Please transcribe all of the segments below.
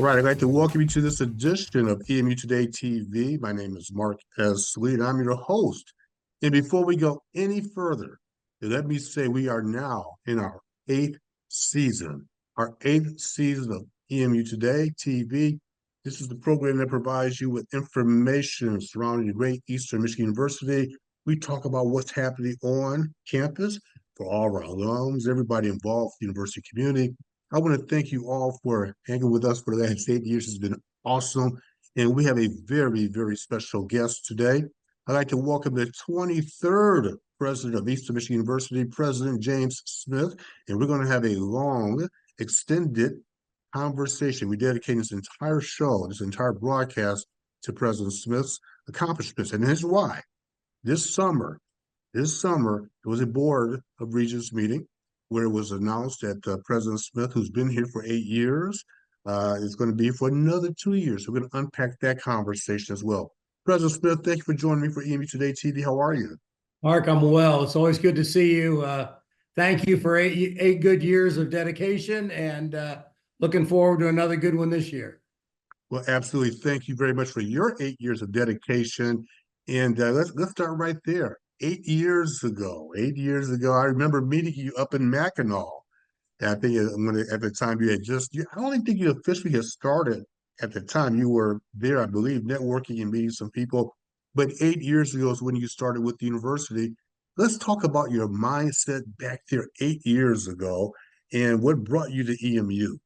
All right, I'd like to welcome you to this edition of EMU Today TV. My name is Mark S. Lee, and I'm your host. And before we go any further, let me say we are now in our season, our eighth season of EMU Today TV. This is the program that provides you with information surrounding the great Eastern Michigan University. We talk about what's happening on campus for all of our alums, everybody involved in the university community. I want to thank you all for hanging with us for the last 8 years. It's been awesome. And we have a very, very special guest today. I'd like to welcome the 23rd president of Eastern Michigan University, President James Smith. And we're going to have a long, extended conversation. We dedicate this entire show, this entire broadcast to President Smith's accomplishments. And here's why. This summer, it was a Board of Regents meeting where it was announced that President Smith, who's been here for 8 years, is going to be for another 2 years. So we're going to unpack that conversation as well. President Smith, thank you for joining me for EMU Today TV. How are you? Mark, I'm well. It's always good to see you. Thank you for eight good years of dedication, and looking forward to another good one this year. Well, absolutely. Thank you very much for your 8 years of dedication. And let's start right there. 8 years ago, I remember meeting you up in Mackinac. I think at the time you had I don't even think you officially had started at the time. You were there, I believe, networking and meeting some people. But 8 years ago is when you started with the university. Let's talk about your mindset back there 8 years ago and what brought you to EMU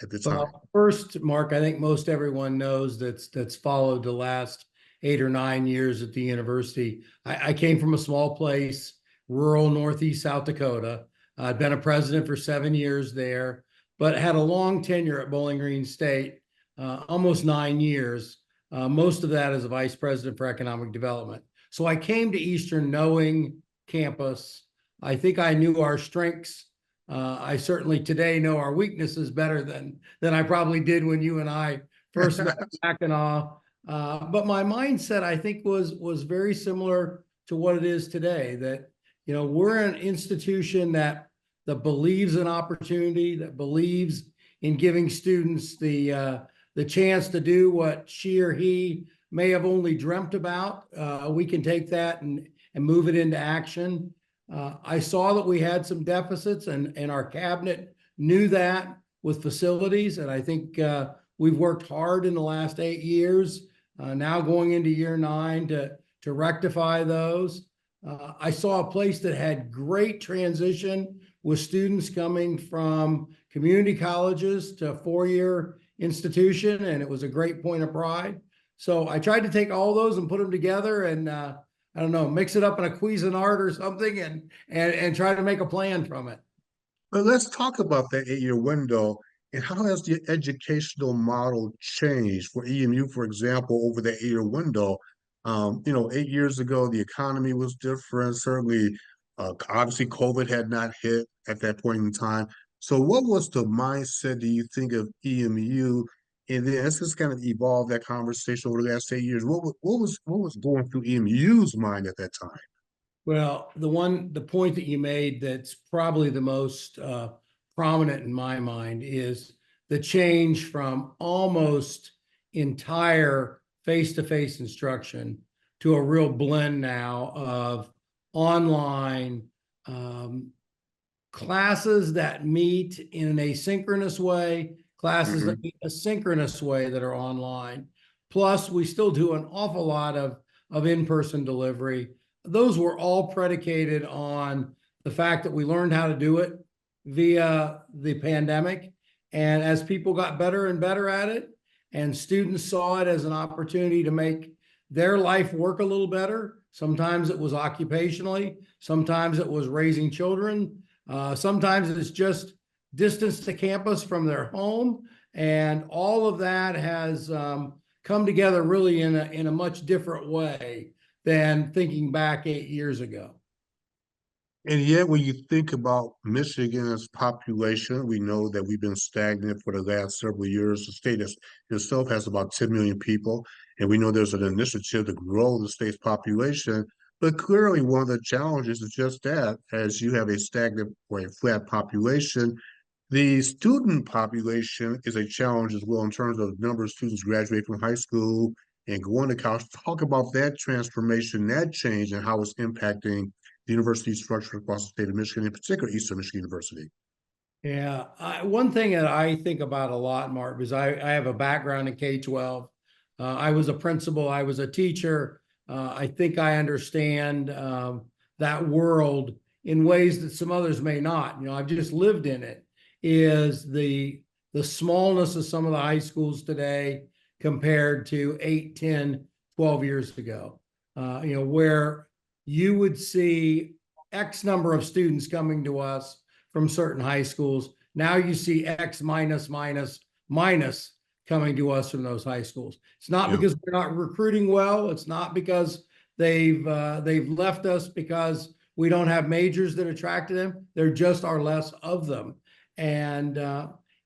at the time. Well, first, Mark, I think most everyone knows that's followed the last 8 or 9 years at the university. I came from a small place, rural Northeast South Dakota. I'd been a president for 7 years there, but had a long tenure at Bowling Green State, almost 9 years. Most of that as a vice president for economic development. So I came to Eastern knowing campus. I think I knew our strengths. I certainly today know our weaknesses better than I probably did when you and I first met back in but my mindset, I think, was very similar to what it is today, that, you know, we're an institution that believes in opportunity, that believes in giving students the chance to do what she or he may have only dreamt about. We can take that and move it into action. I saw that we had some deficits, and our cabinet knew that with facilities, and I think we've worked hard in the last 8 years. Now going into year 9 to rectify those. I saw a place that had great transition with students coming from community colleges to a 4-year institution, and it was a great point of pride. So I tried to take all those and put them together and I don't know, mix it up in a Cuisinart or something and try to make a plan from it. But let's talk about that 8-year window. And how has the educational model changed for EMU, for example, over that 8-year window? 8 years ago, the economy was different. Certainly, obviously, COVID had not hit at that point in time. So what was the mindset, do you think, of EMU? And then let's just kind of evolve that conversation over the last 8 years. What was going through EMU's mind at that time? Well, the point that you made that's probably the most prominent in my mind is the change from almost entire face-to-face instruction to a real blend now of online classes that meet in an asynchronous way, classes that meet a synchronous way that are online. Plus, we still do an awful lot of in-person delivery. Those were all predicated on the fact that we learned how to do it via the pandemic. And as people got better and better at it, and students saw it as an opportunity to make their life work a little better, sometimes it was occupationally, sometimes it was raising children, sometimes it's just distance to campus from their home. And all of that has come together really in a much different way than thinking back 8 years ago. And yet, when you think about Michigan's population, we know that we've been stagnant for the last several years. The state itself has about 10 million people, and we know there's an initiative to grow the state's population. But clearly, one of the challenges is just that, as you have a stagnant or a flat population, The student population is a challenge as well in terms of the number of students graduating from high school and going to college. Talk about that transformation, that change, and how it's impacting the university structure across the state of Michigan, in particular, Eastern Michigan University. Yeah, one thing that I think about a lot, Mark, is I have a background in K-12. I was a principal, I was a teacher. I think I understand that world in ways that some others may not. You know, I've just lived in it. Is the smallness of some of the high schools today compared to 8, 10, 12 years ago. You know, where you would see X number of students coming to us from certain high schools. Now you see X minus coming to us from those high schools. It's not Yeah. because we're not recruiting well. It's not because they've left us because we don't have majors that attracted them. There just are less of them, and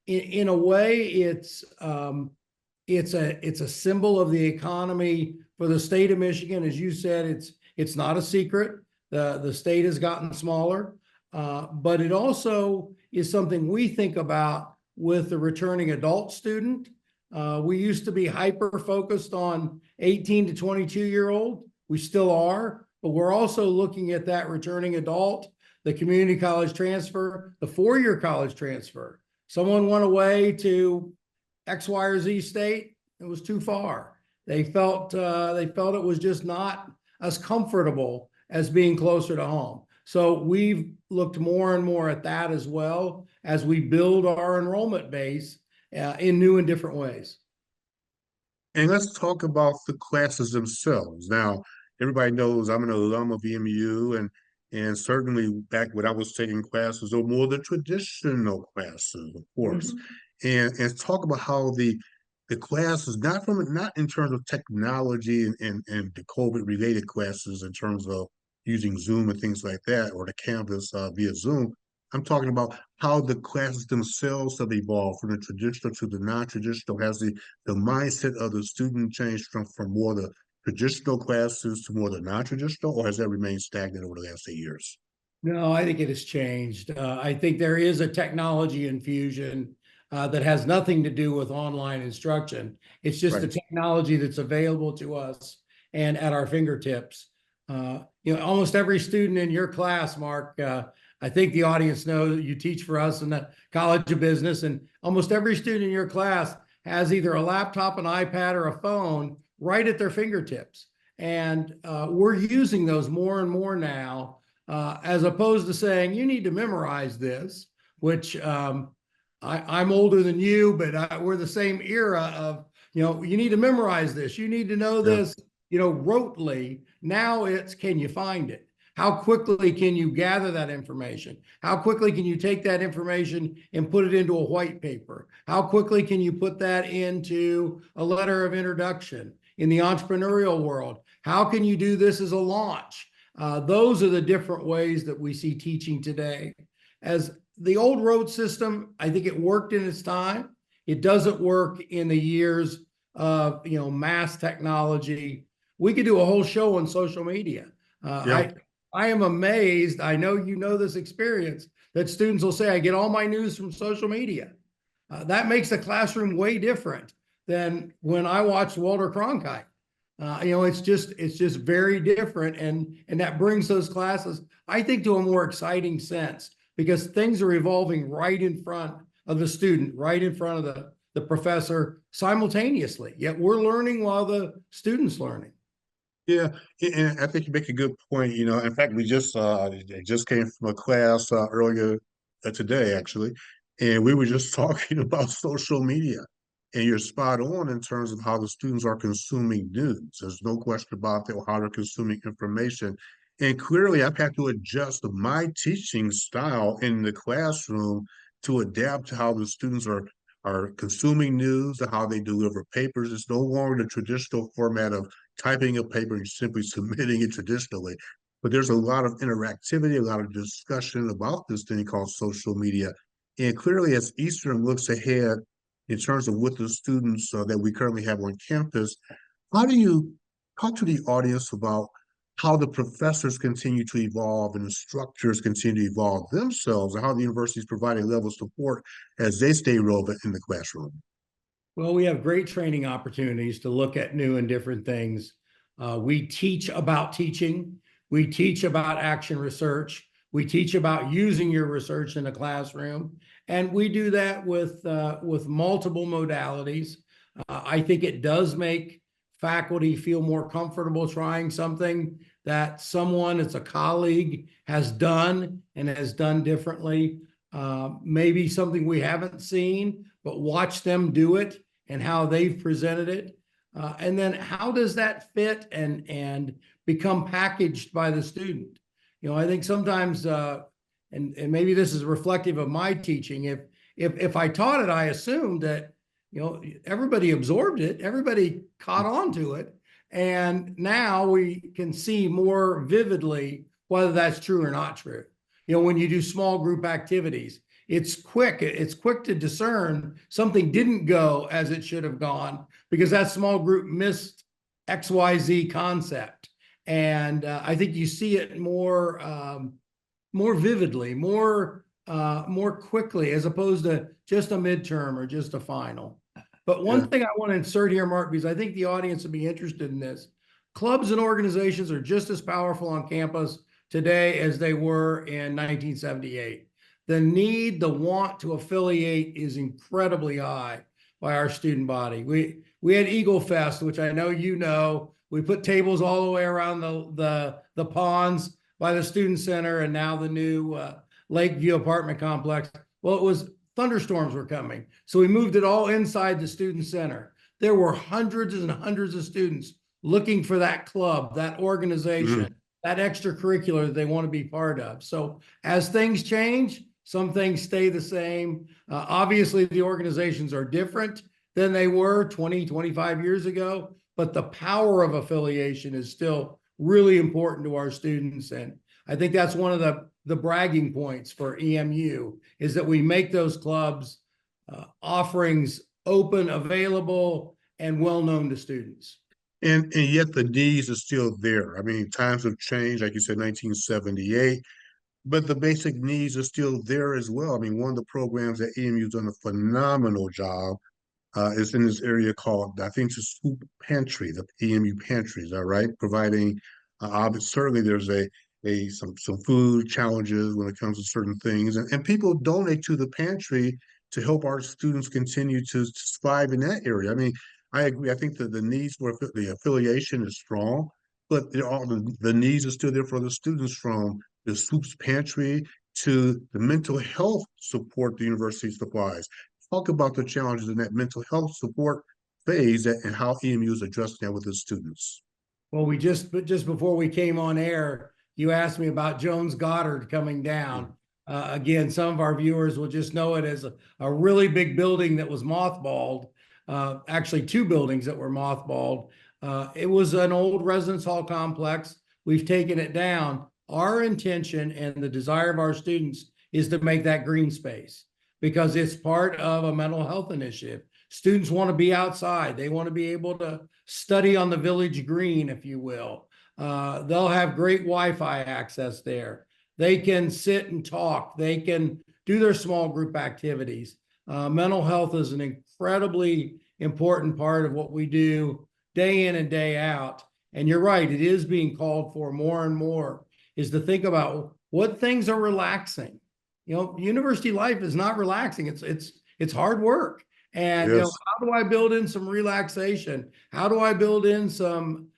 in a way, it's a symbol of the economy for the state of Michigan. As you said, it's not a secret. The state has gotten smaller. But it also is something we think about with the returning adult student. We used to be hyper focused on 18 to 22-year-old. We still are, but we're also looking at that returning adult, the community college transfer, the four-year college transfer. Someone went away to X, Y, or Z state. It was too far. They felt it was just not as comfortable as being closer to home. So we've looked more and more at that as well as we build our enrollment base in new and different ways. And let's talk about the classes themselves. Now, everybody knows I'm an alum of EMU, and certainly back when I was taking classes, or more the traditional classes, of course. Mhm. And talk about how the classes, not in terms of technology and the COVID related classes in terms of using Zoom and things like that, or the campus via Zoom. I'm talking about how the classes themselves have evolved from the traditional to the non-traditional. Has the mindset of the student changed from more the traditional classes to more the non-traditional, or has that remained stagnant over the last 8 years? No, I think it has changed. I think there is a technology infusion that has nothing to do with online instruction. It's just the Right. technology that's available to us and at our fingertips. You know, almost every student in your class, Mark, I think the audience knows that you teach for us in the College of Business, and almost every student in your class has either a laptop, an iPad, or a phone right at their fingertips. And we're using those more and more now, as opposed to saying, you need to memorize this, which I'm older than you, but we're the same era of, you know, you need to memorize this. You need to know Yeah. this, you know, rotely. Now it's, can you find it? How quickly can you gather that information? How quickly can you take that information and put it into a white paper? How quickly can you put that into a letter of introduction in the entrepreneurial world? How can you do this as a launch? Those are the different ways that we see teaching today. As the old road system, I think it worked in its time. It doesn't work in the years of, you know, mass technology. We could do a whole show on social media. Yeah. I am amazed. I know you know this experience that students will say, I get all my news from social media. That makes the classroom way different than when I watched Walter Cronkite. You know, it's just very different, and that brings those classes, I think, to a more exciting sense because things are evolving right in front of the student, right in front of the professor simultaneously. Yet we're learning while the student's learning. Yeah, and I think you make a good point. You know, in fact, I just came from a class earlier today, actually, and we were just talking about social media. And you're spot on in terms of how the students are consuming news. There's no question about that, how they're consuming information. And clearly, I've had to adjust my teaching style in the classroom to adapt to how the students are consuming news and how they deliver papers. It's no longer the traditional format of typing a paper and simply submitting it traditionally. But there's a lot of interactivity, a lot of discussion about this thing called social media. And clearly, as Eastern looks ahead in terms of what the students that we currently have on campus, how do you talk to the audience about how the professors continue to evolve and the structures continue to evolve themselves, and how the university is providing level of support as they stay relevant in the classroom. Well, we have great training opportunities to look at new and different things. We teach about teaching. We teach about action research. We teach about using your research in a classroom, and we do that with multiple modalities. I think it does make faculty feel more comfortable trying something that someone, it's a colleague, has done and has done differently. Maybe something we haven't seen, but watch them do it and how they've presented it. And then how does that fit and become packaged by the student? I think sometimes, and maybe this is reflective of my teaching, if I taught it, I assumed that, everybody absorbed it, everybody caught on to it. And now we can see more vividly whether that's true or not true. When you do small group activities, it's quick to discern something didn't go as it should have gone because that small group missed XYZ concept. And I think you see it more vividly, more quickly, as opposed to just a midterm or just a final. But one thing I want to insert here, Mark, because I think the audience would be interested in this. Clubs and organizations are just as powerful on campus today as they were in 1978. The need, the want to affiliate is incredibly high by our student body. We had Eagle Fest, which I know you know. We put tables all the way around the ponds by the student center and now the new Lakeview apartment complex. Well, it was thunderstorms were coming. So we moved it all inside the student center. There were hundreds and hundreds of students looking for that club, that organization, that extracurricular that they want to be part of. So as things change, some things stay the same. Obviously, the organizations are different than they were 20, 25 years ago, but the power of affiliation is still really important to our students. And I think that's one of the bragging points for EMU is that we make those clubs offerings open, available, and well-known to students. And yet the needs are still there. I mean, times have changed, like you said, 1978, but the basic needs are still there as well. I mean, one of the programs that EMU's done a phenomenal job is in this area called, I think, the Swoop Pantry, the EMU Pantries, all right, providing, certainly there's some food challenges when it comes to certain things, and people donate to the pantry to help our students continue to thrive in that area. I mean, I agree. I think that the needs for the affiliation is strong, but all the needs are still there for the students, from the Swoops Pantry to the mental health support the university supplies. Talk about the challenges in that mental health support phase and how EMU is addressing that with its students. Well, just before we came on air, you asked me about Jones Goddard coming down. Again, some of our viewers will just know it as a really big building that was mothballed. Actually, two buildings that were mothballed. It was an old residence hall complex. We've taken it down. Our intention and the desire of our students is to make that green space because it's part of a mental health initiative. Students want to be outside. They want to be able to study on the village green, if you will. They'll have great Wi-Fi access there. They can sit and talk. They can do their small group activities. Mental health is an incredibly important part of what we do day in and day out. And you're right, it is being called for more and more, is to think about what things are relaxing. University life is not relaxing. It's hard work. And Yes. how do I build in some relaxation? How do I build in some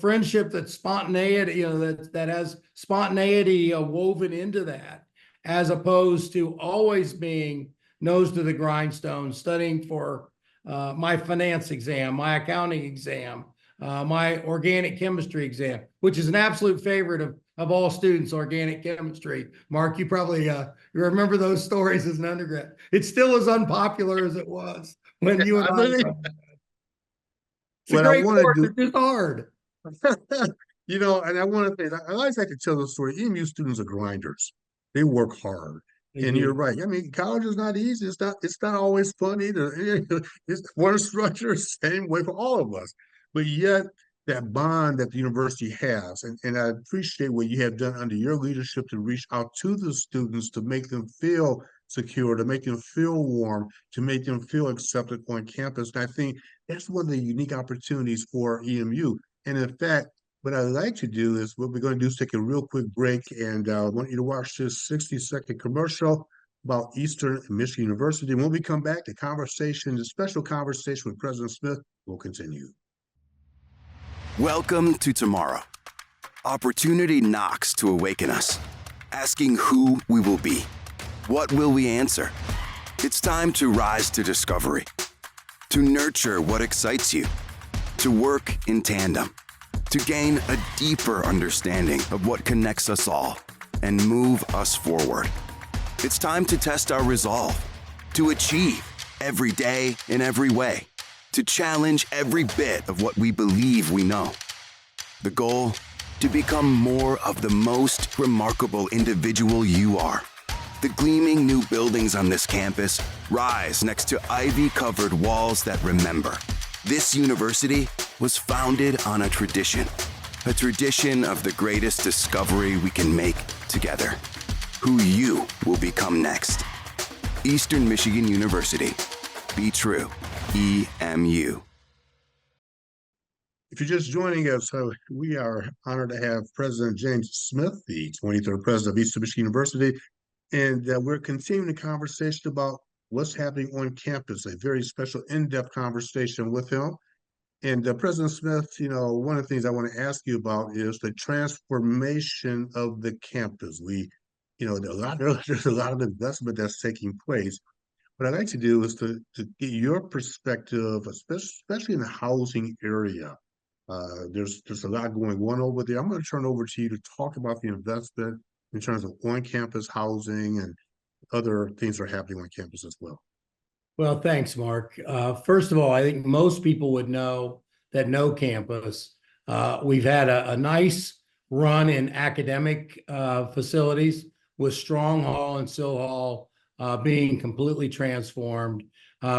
friendship that's spontaneity, that has spontaneity woven into that, as opposed to always being nose to the grindstone, studying for my finance exam, my accounting exam, my organic chemistry exam, which is an absolute favorite of all students, organic chemistry. Mark, you probably you remember those stories as an undergrad. It's still as unpopular as it was when you and I. It's a great course, it's just hard. And I want to say, I always like to tell the story. EMU students are grinders. They work hard. And you're right. I mean, college is not easy. It's not always fun either. It's one structure, same way for all of us. But yet that bond that the university has. And I appreciate what you have done under your leadership to reach out to the students, to make them feel secure, to make them feel warm, to make them feel accepted on campus. And I think that's one of the unique opportunities for EMU. And in fact, what I'd like to do is what we're going to do is take a real quick break, and I want you to watch this 60-second commercial about Eastern Michigan University. When we come back, the special conversation with President Smith will continue. Welcome to tomorrow. Opportunity knocks to awaken us, asking who we will be. What will we answer? It's time to rise to discovery, to nurture what excites you, to work in tandem, to gain a deeper understanding of what connects us all and move us forward. It's time to test our resolve, to achieve every day in every way, to challenge every bit of what we believe we know. The goal, to become more of the most remarkable individual you are. The gleaming new buildings on this campus rise next to ivy-covered walls that remember. This university was founded on a tradition of the greatest discovery we can make together. Who you will become next. Eastern Michigan University. Be true. EMU. If you're just joining us, we are honored to have President James Smith, the 23rd president of Eastern Michigan University, and we're continuing the conversation about what's happening on campus, a very special in-depth conversation with him. And President Smith, one of the things I want to ask you about is the transformation of the campus. There's a lot of investment that's taking place. What I'd like to do is to get your perspective, especially in the housing area. There's a lot going on over there. I'm going to turn over to you to talk about the investment in terms of on-campus housing and other things that are happening on campus as well. Well, thanks, Mark. First of all, I think most people would know that no campus. We've had a nice run in academic facilities with Strong Hall and Sill Hall being completely transformed.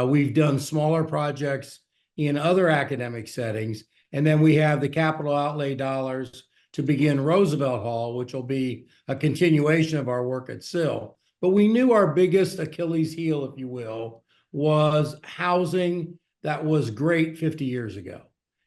We've done smaller projects in other academic settings, and then we have the capital outlay dollars to begin Roosevelt Hall, which will be a continuation of our work at Sill. But we knew our biggest Achilles heel, if you will, was housing that was great 50 years ago.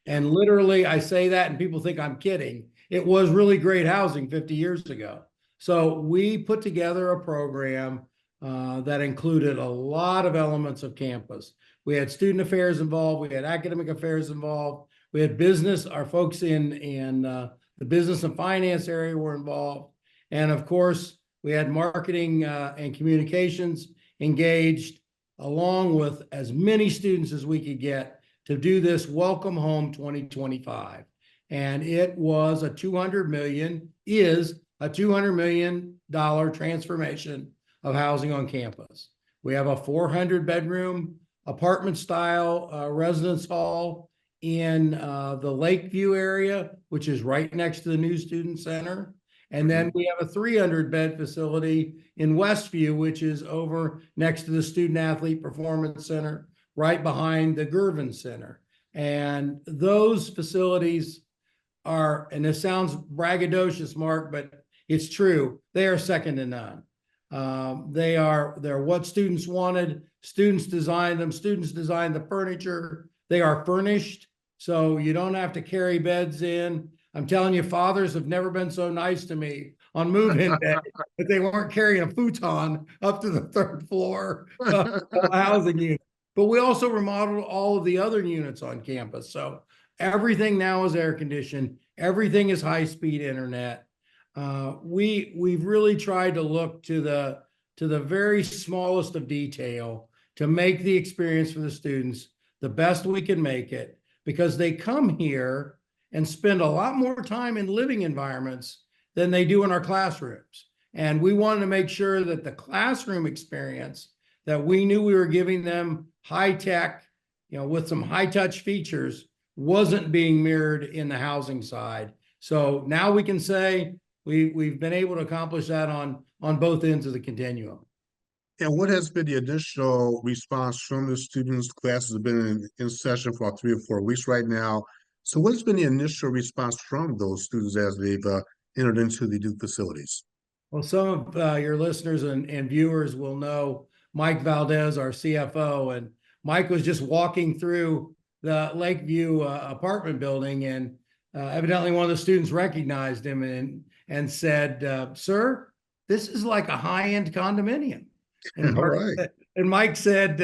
And literally, I say that and people think I'm kidding. It was really great housing 50 years ago. So we put together a program that included a lot of elements of campus. We had student affairs involved. We had academic affairs involved. We had business. Our folks in the business and finance area were involved. And of course, we had marketing and communications engaged, along with as many students as we could get to do this Welcome Home 2025. And it was is a $200 million transformation of housing on campus. We have a 400-bedroom apartment style residence hall in the Lakeview area, which is right next to the new student center. And then we have a 300-bed facility in Westview, which is over next to the Student Athlete Performance Center, right behind the Gervin Center. And those facilities are, and this sounds braggadocious, Mark, but it's true, they are second to none. They're what students wanted. Students designed them. Students designed the furniture. They are furnished, so you don't have to carry beds in. I'm telling you, fathers have never been so nice to me on move-in day that they weren't carrying a futon up to the third floor of a housing unit. But we also remodeled all of the other units on campus. So everything now is air conditioned. Everything is high-speed internet. We've really tried to look to the very smallest of detail to make the experience for the students the best we can make it, because they come here and spend a lot more time in living environments than they do in our classrooms. And we wanted to make sure that the classroom experience, that we knew we were giving them high tech, with some high touch features, wasn't being mirrored in the housing side. So now we can say we've been able to accomplish that on both ends of the continuum. And what has been the initial response from the students? Classes have been in session for 3 or 4 weeks right now. So what's been the initial response from those students as they've entered into the new facilities? Well, some of your listeners and viewers will know Mike Valdez, our CFO, and Mike was just walking through the Lakeview apartment building, and evidently one of the students recognized him and said, "Sir, this is like a high-end condominium." And All Mark, right. and Mike said,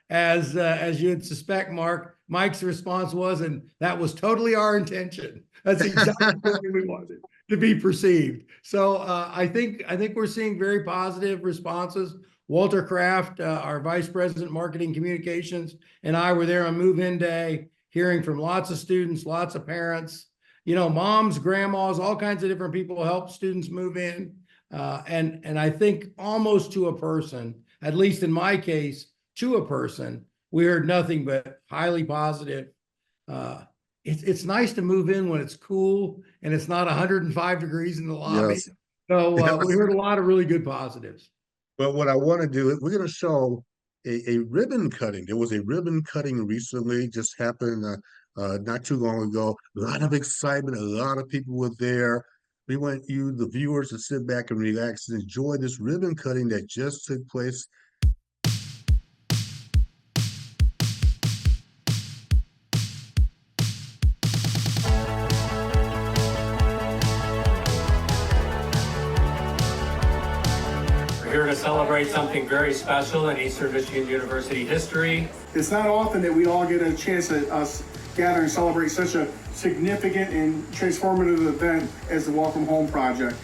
as you'd suspect, Mark, Mike's response was, "And that was totally our intention. That's exactly the way we wanted to be perceived." So I think we're seeing very positive responses. Walter Kraft, our Vice President, Marketing Communications, and I were there on move-in day, hearing from lots of students, lots of parents, moms, grandmas, all kinds of different people help students move in. And I think almost to a person, at least in my case, to a person, we heard nothing but highly positive. It's nice to move in when it's cool and it's not 105 degrees in the lobby. Yes. So Yes. we heard a lot of really good positives. But what I want to do is we're going to show a ribbon cutting. There was a ribbon cutting recently, just happened not too long ago. A lot of excitement. A lot of people were there. We want you, the viewers, to sit back and relax and enjoy this ribbon cutting that just took place. We're here to celebrate something very special in Eastern Michigan University history. It's not often that we all get a chance to us gather and celebrate such a significant and transformative event as the Welcome Home Project.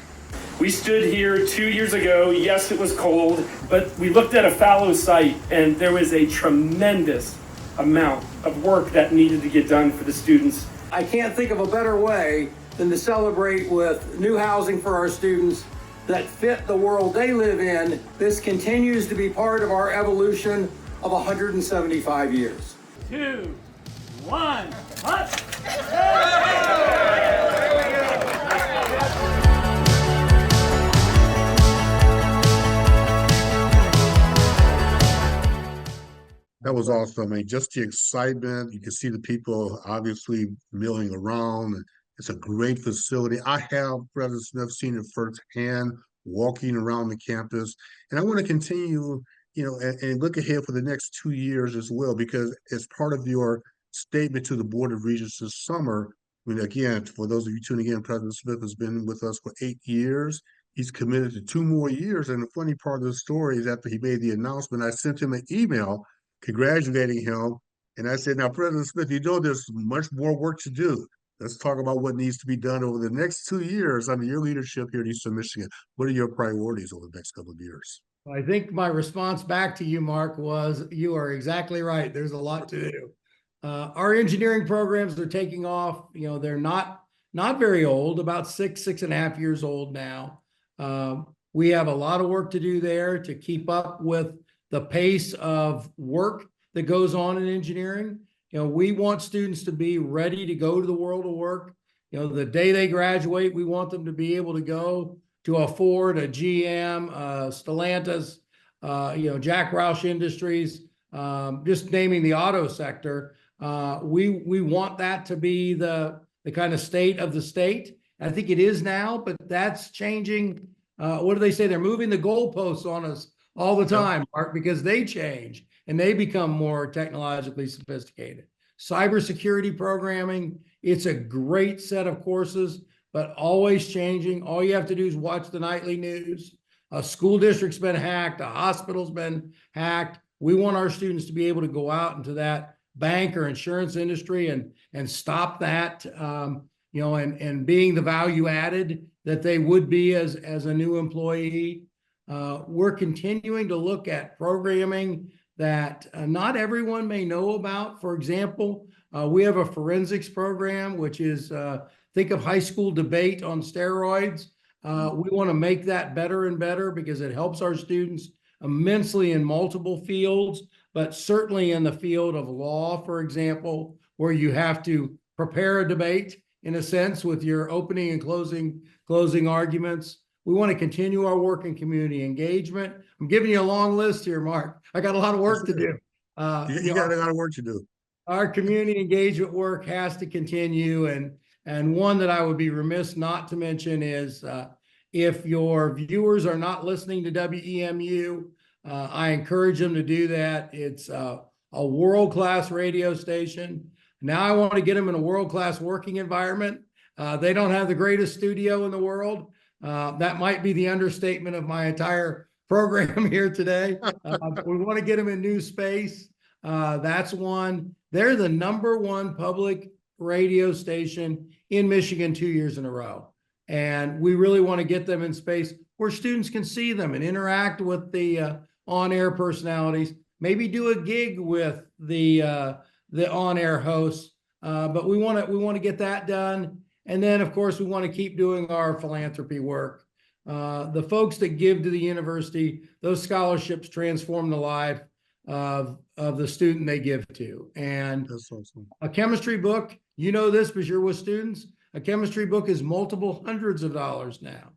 We stood here 2 years ago. Yes, it was cold, but we looked at a fallow site and there was a tremendous amount of work that needed to get done for the students. I can't think of a better way than to celebrate with new housing for our students that fit the world they live in. This continues to be part of our evolution of 175 years. 2, 1, hut! That was awesome. I mean, just the excitement. You can see the people obviously milling around. It's a great facility. I have President Smith seen it firsthand, walking around the campus. And I want to continue, and look ahead for the next 2 years as well, because as part of your statement to the Board of Regents this summer, I mean, again, for those of you tuning in, President Smith has been with us for 8 years. He's committed to 2 more years. And the funny part of the story is after he made the announcement, I sent him an email congratulating him. And I said, now, President Smith, there's much more work to do. Let's talk about what needs to be done over the next 2 years under your leadership here in Eastern Michigan. What are your priorities over the next couple of years? I think my response back to you, Mark, was you are exactly right. There's a lot to do. Our engineering programs are taking off. They're not very old, about 6.5 years old now. We have a lot of work to do there to keep up with the pace of work that goes on in engineering. We want students to be ready to go to the world of work. The day they graduate, we want them to be able to go to a Ford, a GM, Stellantis, Jack Roush Industries, just naming the auto sector. We want that to be the kind of state of the state. I think it is now, but that's changing. What do they say? They're moving the goalposts on us all the time, Mark, because they change and they become more technologically sophisticated. Cybersecurity programming, it's a great set of courses, but always changing. All you have to do is watch the nightly news. A school district's been hacked, a hospital's been hacked. We want our students to be able to go out into that bank or insurance industry and stop that, and being the value added that they would be as a new employee. We're continuing to look at programming that not everyone may know about. For example, we have a forensics program, which is, think of high school debate on steroids. We want to make that better and better because it helps our students immensely in multiple fields, but certainly in the field of law, for example, where you have to prepare a debate in a sense with your opening and closing arguments. We want to continue our work in community engagement. I'm giving you a long list here, Mark. I got a lot of work to do. You got a lot of work to do. our community engagement work has to continue, and one that I would be remiss not to mention is if your viewers are not listening to WEMU, I encourage them to do that. It's a world-class radio station. Now I want to get them in a world-class working environment. They don't have the greatest studio in the world. That might be the understatement of my entire program here today. We want to get them in new space. That's one. They're the #1 public radio station in Michigan 2 years in a row. And we really want to get them in space where students can see them and interact with the on-air personalities, maybe do a gig with the on-air hosts. But we want to get that done. And then, of course, we want to keep doing our philanthropy work. The folks that give to the university, those scholarships transform the life of the student they give to. And That's awesome. a chemistry book, you know this because you're with students, a chemistry book is multiple hundreds of dollars now.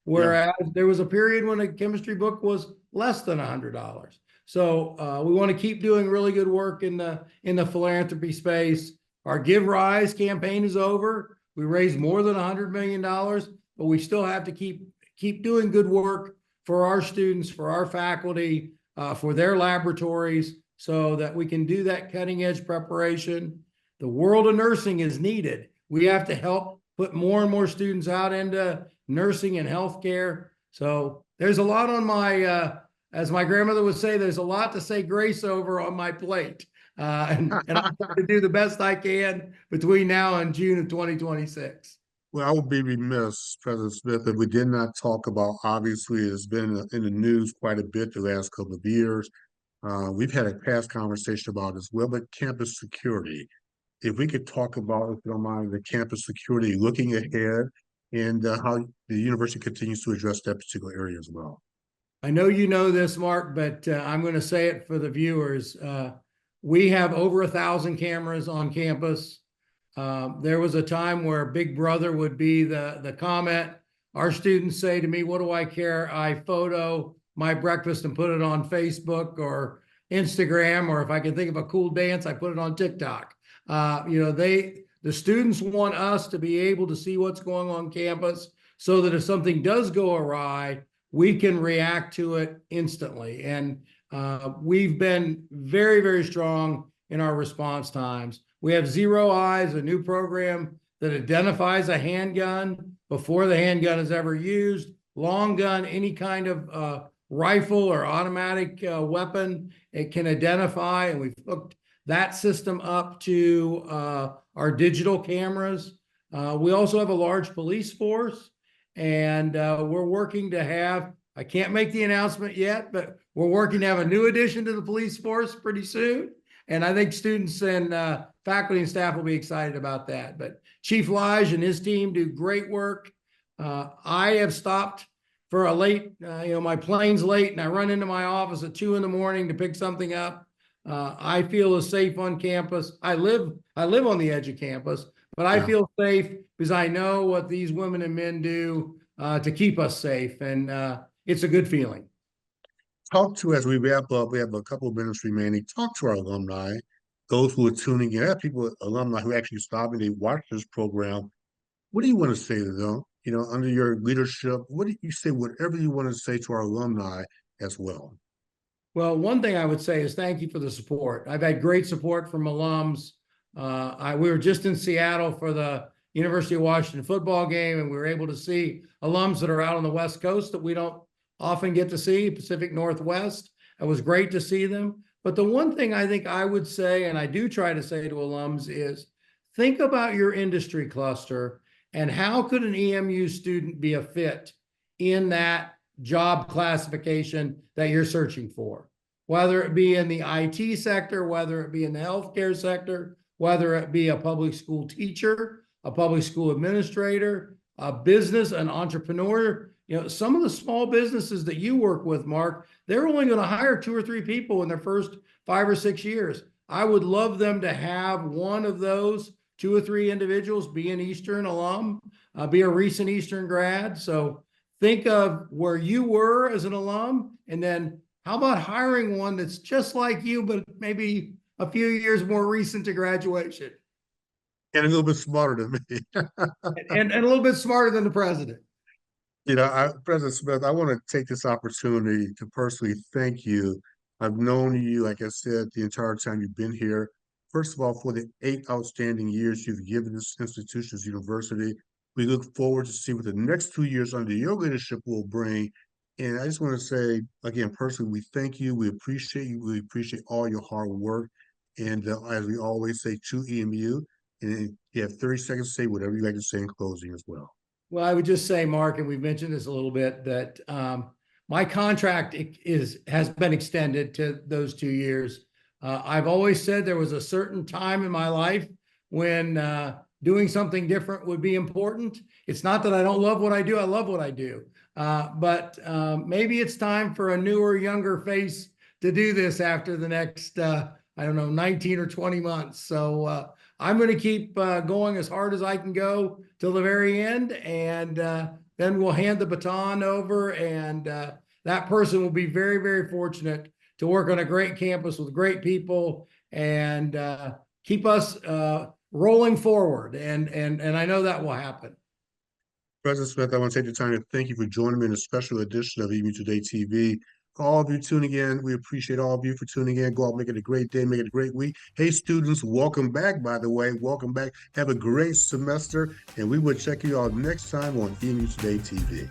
Whereas there was a period when a chemistry book was less than $100. So we want to keep doing really good work in the philanthropy space. Our Give Rise campaign is over. We raised more than $100 million, but we still have to keep doing good work for our students, for our faculty, for their laboratories, so that we can do that cutting edge preparation. The world of nursing is needed. We have to help put more and more students out into nursing and healthcare. So there's a lot on my, as my grandmother would say, there's a lot to say grace over on my plate. And I'm going to do the best I can between now and June of 2026. Well, I would be remiss, President Smith, if we did not talk about, obviously, it's been in the news quite a bit the last couple of years. We've had a past conversation about as well, but campus security. If we could talk about, if you don't mind, the campus security looking ahead and how the university continues to address that particular area as well. I know you know this, Mark, but I'm going to say it for the viewers. We have over 1,000 cameras on campus. There was a time where Big Brother would be the comment. Our students say to me, what do I care? I photo my breakfast and put it on Facebook or Instagram, or if I can think of a cool dance, I put it on TikTok. The students want us to be able to see what's going on campus so that if something does go awry, we can react to it instantly. And we've been very, very strong in our response times. We have Zero Eyes, a new program that identifies a handgun before the handgun is ever used, long gun, any kind of rifle or automatic weapon, it can identify, and we've hooked that system up to our digital cameras. We also have a large police force, and we're working to have, I can't make the announcement yet, but we're working to have a new addition to the police force pretty soon. And I think students and faculty and staff will be excited about that. But Chief Lige and his team do great work. I have stopped for a late, my plane's late and I run into my office at 2 a.m. to pick something up. I feel as safe on campus. I live on the edge of campus, but I feel safe because I know what these women and men do to keep us safe. And it's a good feeling. Talk to, as we wrap up, we have a couple of minutes remaining. Talk to our alumni, those who are tuning in. I have people, alumni who actually stop and they watch this program. What do you want to say to them? Under your leadership, what do you say, whatever you want to say to our alumni as well? Well, one thing I would say is thank you for the support. I've had great support from alums. We were just in Seattle for the University of Washington football game, and we were able to see alums that are out on the West Coast that we don't often get to see, Pacific Northwest. It was great to see them. But the one thing I think I would say, and I do try to say to alums, is think about your industry cluster and how could an EMU student be a fit in that job classification that you're searching for, whether it be in the IT sector, whether it be in the healthcare sector, whether it be a public school teacher, a public school administrator, a business, an entrepreneur. Some of the small businesses that you work with, Mark, they're only going to hire 2 or 3 people in their first 5 or 6 years. I would love them to have one of those 2 or 3 individuals be an Eastern alum, be a recent Eastern grad. So think of where you were as an alum, and then how about hiring one that's just like you, but maybe a few years more recent to graduation, And a little bit smarter than me. and a little bit smarter than the president. You know, President Smith, I want to take this opportunity to personally thank you. I've known you, like I said, the entire time you've been here. First of all, for the 8 outstanding years you've given this institution, this university. We look forward to see what the next 2 years under your leadership will bring. And I just want to say, again, personally, we thank you. We appreciate you. We appreciate all your hard work. And as we always say, to EMU, and you have 30 seconds to say whatever you like to say in closing as well. Well, I would just say, Mark, and we've mentioned this a little bit, that my contract has been extended to those 2 years. I've always said there was a certain time in my life when doing something different would be important. It's not that I don't love what I do. I love what I do. But maybe it's time for a newer, younger face to do this after the next, I don't know, 19 or 20 months. So I'm going to keep going as hard as I can go till the very end. And then we'll hand the baton over, and that person will be very, very fortunate to work on a great campus with great people and keep us rolling forward. And I know that will happen. President Smith, I want to take the time to thank you for joining me in a special edition of EMU Today TV. For all of you tuning in, we appreciate all of you for tuning in. Go out, make it a great day, make it a great week. Hey, students, welcome back, by the way. Welcome back. Have a great semester, and we will check you out next time on EMU Today TV.